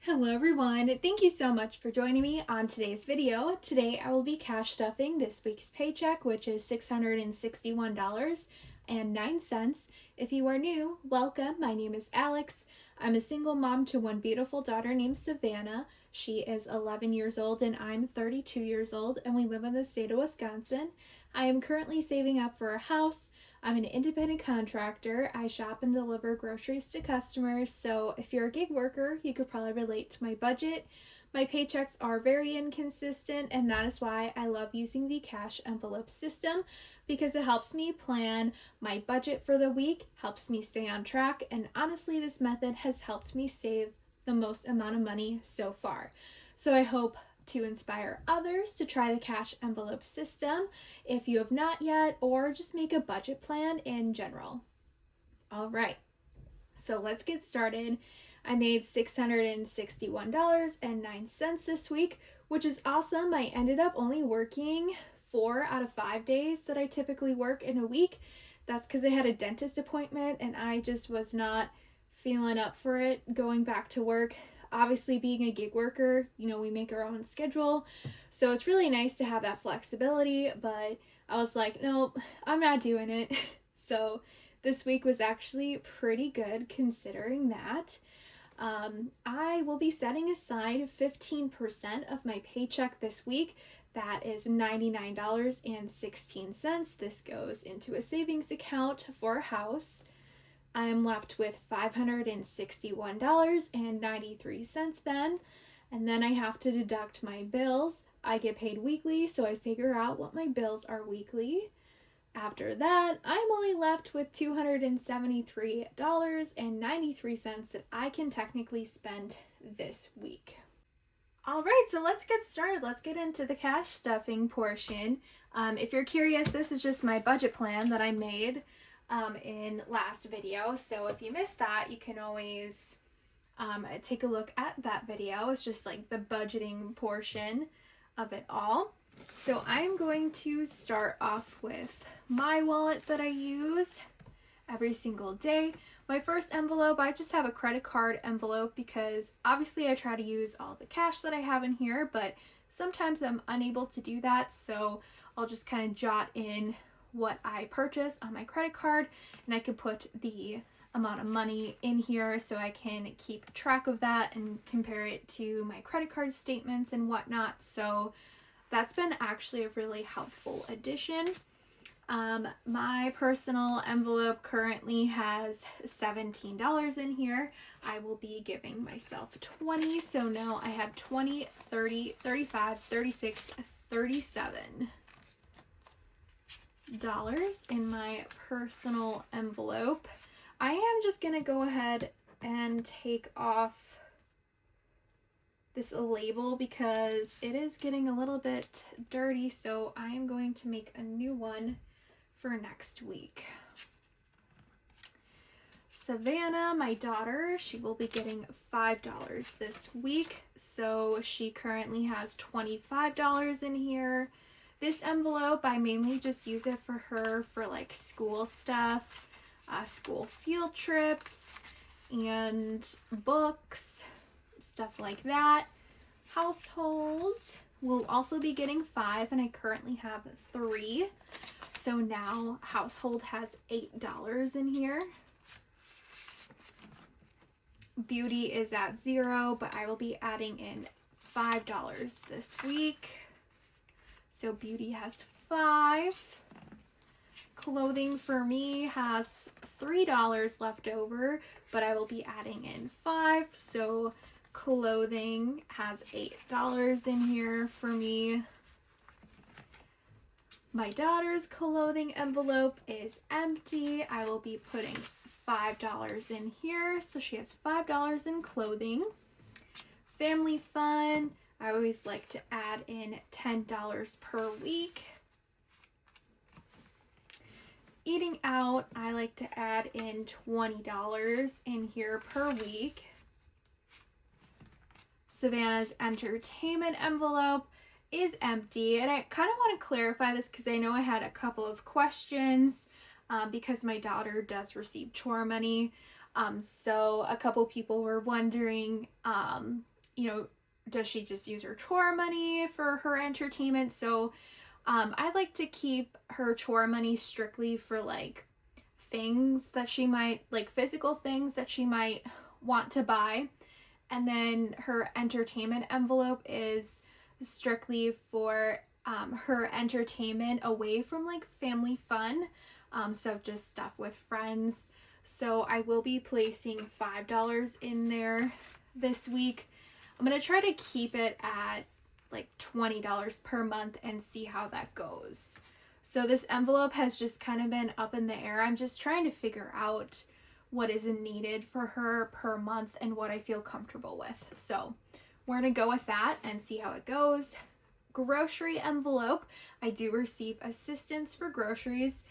Hello everyone, thank you so much for joining me on today's video. Today I will be cash stuffing this week's paycheck, which is $661.09. If you are new, welcome. My name is Alex. I'm a single mom to one beautiful daughter named Savannah. She is 11 years old and I'm 32 years old, and we live in the state of Wisconsin. I am currently saving up for a house. I'm an independent contractor. I shop and deliver groceries to customers, so if you're a gig worker, you could probably relate to my budget. My paychecks are very inconsistent, and that is why I love using the cash envelope system, because it helps me plan my budget for the week, helps me stay on track, and honestly, this method has helped me save the most amount of money so far. So I hope to inspire others to try the cash envelope system if you have not yet, or just make a budget plan in general. All right, so let's get started. I made $661.09 this week, which is awesome. I ended up only working 4 out of 5 days that I typically work in a week. That's because I had a dentist appointment and I just was not feeling up for it going back to work. Obviously, being a gig worker, we make our own schedule, so it's really nice to have that flexibility, but I was like, nope, I'm not doing it. So this week was actually pretty good considering that. I will be setting aside 15% of my paycheck this week. That is $99.16. This goes into a savings account for a house. I'm left with $561.93 then, and then I have to deduct my bills. I get paid weekly, so I figure out what my bills are weekly. After that, I'm only left with $273.93 that I can technically spend this week. All right, so let's get started. Let's get into the cash stuffing portion. If you're curious, this is just my budget plan that I made in last video, so if you missed that, you can always take a look at that video. It's just like the budgeting portion of it all. So I'm going to start off with my wallet that I use every single day. My first envelope, I just have a credit card envelope because obviously I try to use all the cash that I have in here, but sometimes I'm unable to do that, so I'll just kind of jot in what I purchase on my credit card, and I can put the amount of money in here so I can keep track of that and compare it to my credit card statements and whatnot. So that's been actually a really helpful addition. My personal envelope currently has $17 in here. I will be giving myself 20, so now I have 20, 30, 35, 36, 37 dollars in my personal envelope. I am just gonna go ahead and take off this label because it is getting a little bit dirty, so I am going to make a new one for next week. Savannah, my daughter, she will be getting $5 this week, so she currently has $25 in here. This envelope, I mainly just use it for her for like school stuff, school field trips, and books, stuff like that. Household will also be getting 5, and I currently have 3. So now household has $8 in here. Beauty is at 0, but I will be adding in $5 this week. So beauty has 5. Clothing for me has $3 left over, but I will be adding in 5. So clothing has $8 in here for me. My daughter's clothing envelope is empty. I will be putting $5 in here, so she has $5 in clothing. Family fun, I always like to add in $10 per week. Eating out, I like to add in $20 in here per week. Savannah's entertainment envelope is empty, and I kind of want to clarify this because I know I had a couple of questions because my daughter does receive chore money. So a couple people were wondering does she just use her chore money for her entertainment? So I like to keep her chore money strictly for like things that she might, like physical things that she might want to buy. And then her entertainment envelope is strictly for her entertainment away from like family fun. So just stuff with friends. So I will be placing $5 in there this week. I'm going to try to keep it at like $20 per month and see how that goes. So this envelope has just kind of been up in the air. I'm just trying to figure out what is needed for her per month and what I feel comfortable with. So we're going to go with that and see how it goes. Grocery envelope. I do receive assistance for groceries.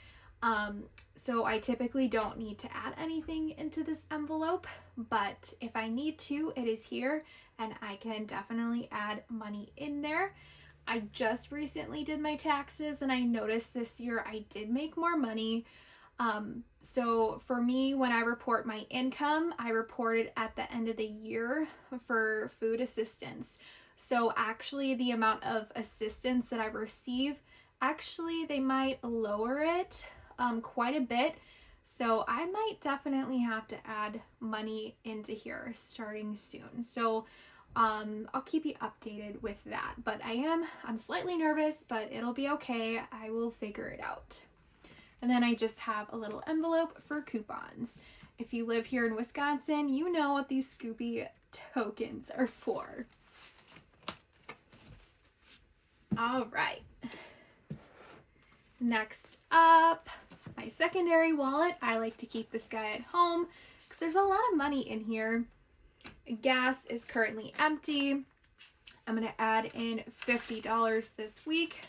So I typically don't need to add anything into this envelope, but if I need to, it is here and I can definitely add money in there. I just recently did my taxes and I noticed this year I did make more money. So for me, when I report my income, I report it at the end of the year for food assistance. So actually the amount of assistance that I receive, actually they might lower it quite a bit. So I might definitely have to add money into here starting soon. So I'll keep you updated with that, but I'm slightly nervous, but it'll be okay. I will figure it out. And then I just have a little envelope for coupons. If you live here in Wisconsin, you know what these Scoopy tokens are for. All right. Next up, my secondary wallet. I like to keep this guy at home because there's a lot of money in here. Gas is currently empty. I'm going to add in $50 this week.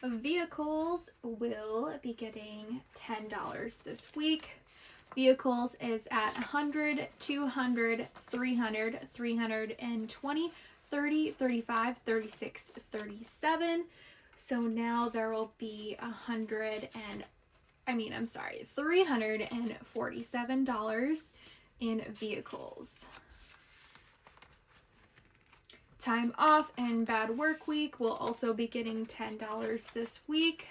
Vehicles will be getting $10 this week. Vehicles is at 100, 200, 300, 320, 30, 35, 36, 37. So now there will be $347 in vehicles. Time off and bad work week will also be getting $10 this week.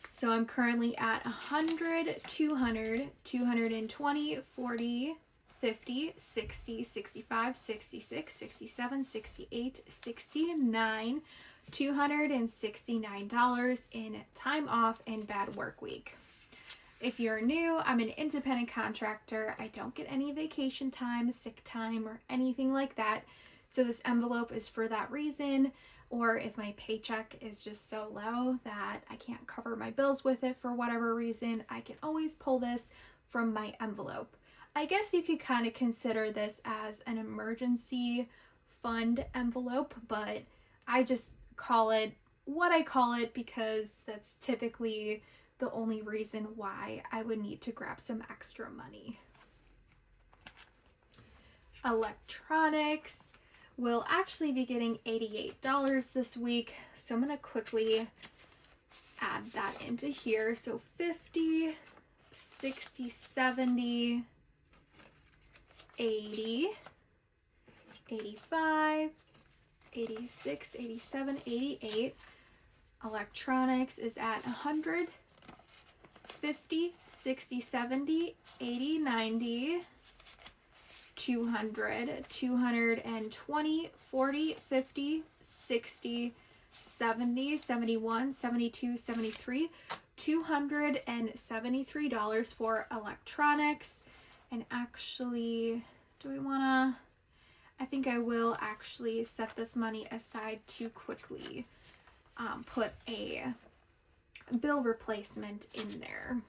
So I'm currently at 100, 200, 220, 40, 50, 60, 65, 66, 67, 68, 69, $269 in time off and bad work week. If you're new, I'm an independent contractor. I don't get any vacation time, sick time, or anything like that. So this envelope is for that reason, or if my paycheck is just so low that I can't cover my bills with it for whatever reason, I can always pull this from my envelope. I guess you could kind of consider this as an emergency fund envelope, but I just call it what I call it because that's typically the only reason why I would need to grab some extra money. Electronics will actually be getting $88 this week. So I'm going to quickly add that into here. So 50, 60, 70, 80, 85, 86, 87, 88. Electronics is at 100, 50, 60, 70, 80, 90, 200, 220, 40, 50, 60, 70, 71, 72, 73, $273 for electronics. And actually, I think I will actually set this money aside to quickly put a bill replacement in there.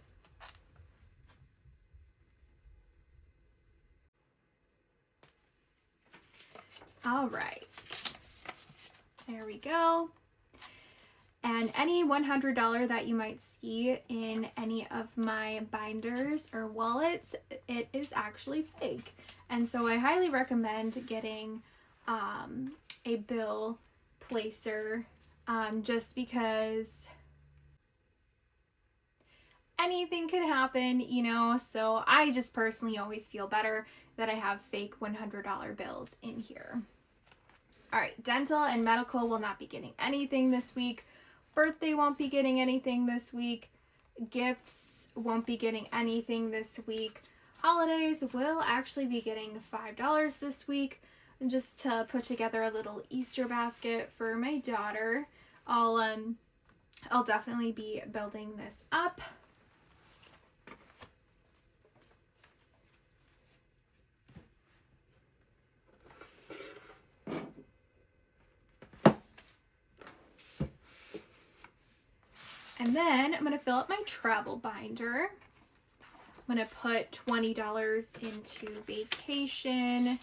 All right, there we go. And any $100 that you might see in any of my binders or wallets, it is actually fake. And so I highly recommend getting a bill placer just because anything could happen, you know, so I just personally always feel better that I have fake $100 bills in here. All right, dental and medical will not be getting anything this week. Birthday won't be getting anything this week. Gifts won't be getting anything this week. Holidays will actually be getting $5 this week. And just to put together a little Easter basket for my daughter, I'll definitely be building this up. And then I'm going to fill up my travel binder. I'm going to put $20 into vacation.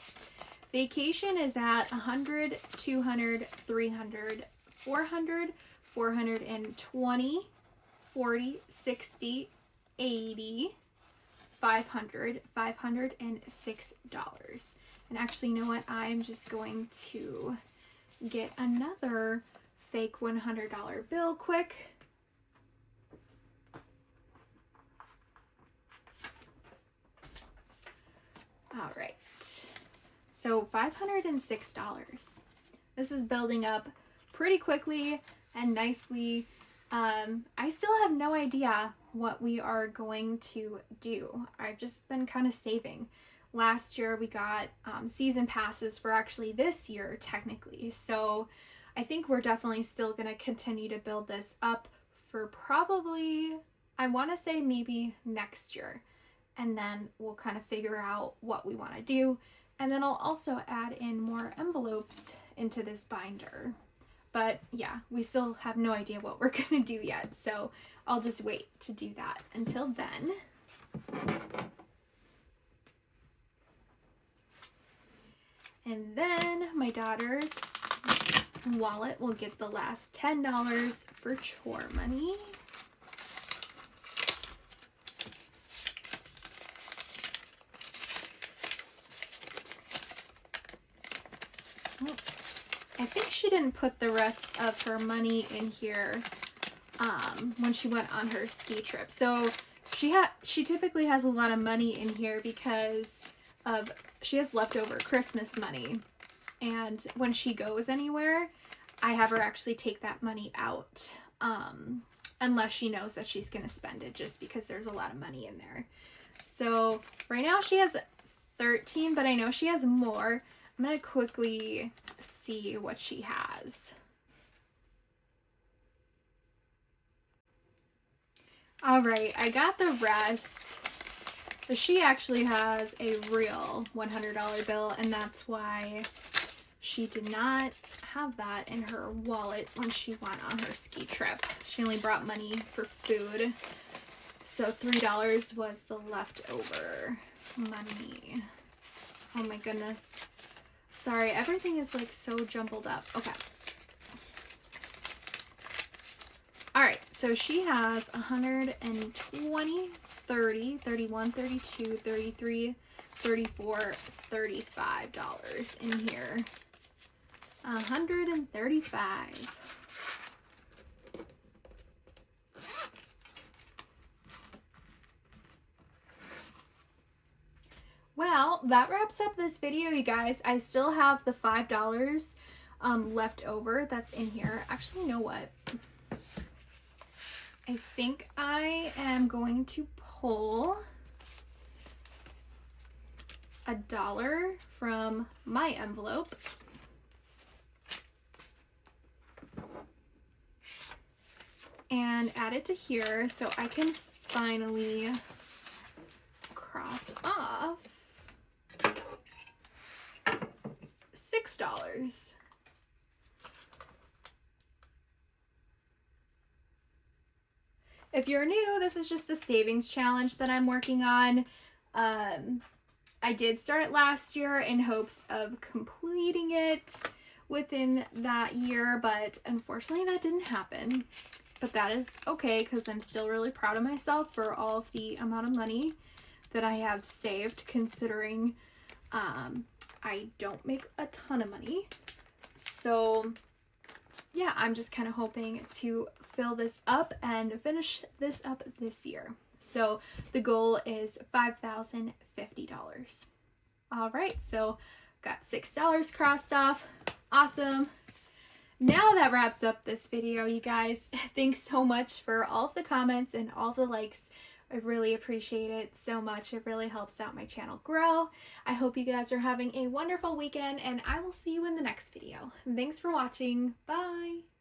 Vacation is at 100, 200, 300, 400, 420, 40, 60, 80, 500, $506. And actually, you know what? I'm just going to get another fake $100 bill quick. All right, so $506. This is building up pretty quickly and nicely. I still have no idea what we are going to do. I've just been kind of saving. Last year we got season passes for actually this year technically. So I think we're definitely still going to continue to build this up for probably, I want to say maybe next year. And then we'll kind of figure out what we want to do. And then I'll also add in more envelopes into this binder. But yeah, we still have no idea what we're going to do yet. So I'll just wait to do that. Until then, and then my daughter's wallet will get the last $10 for chore money. I think she didn't put the rest of her money in here when she went on her ski trip. So she typically has a lot of money in here because she has leftover Christmas money. And when she goes anywhere, I have her actually take that money out unless she knows that she's going to spend it, just because there's a lot of money in there. So right now she has 13, but I know she has more. I'm going to quickly see what she has. All right, I got the rest. She actually has a real $100 bill, and that's why she did not have that in her wallet when she went on her ski trip. She only brought money for food. So $3 was the leftover money. Oh my goodness. Sorry, everything is like so jumbled up. Okay. All right, so she has 120, 30, 31, 32, 33, 34, $35 in here. 135. Well, that wraps up this video, you guys. I still have the $5 left over that's in here. Actually, you know what? I think I am going to pull $1 from my envelope. And add it to here so I can finally cross off $6. If you're new, this is just the savings challenge that I'm working on. I did start it last year in hopes of completing it within that year, but unfortunately that didn't happen. But that is okay, because I'm still really proud of myself for all of the amount of money that I have saved, considering I don't make a ton of money. So yeah, I'm just kind of hoping to fill this up and finish this up this year. So the goal is $5,050. All right, so got $6 crossed off. Awesome. Now that wraps up this video, you guys. Thanks so much for all of the comments and all the likes. I really appreciate it so much. It really helps out my channel grow. I hope you guys are having a wonderful weekend, and I will see you in the next video. Thanks for watching. Bye!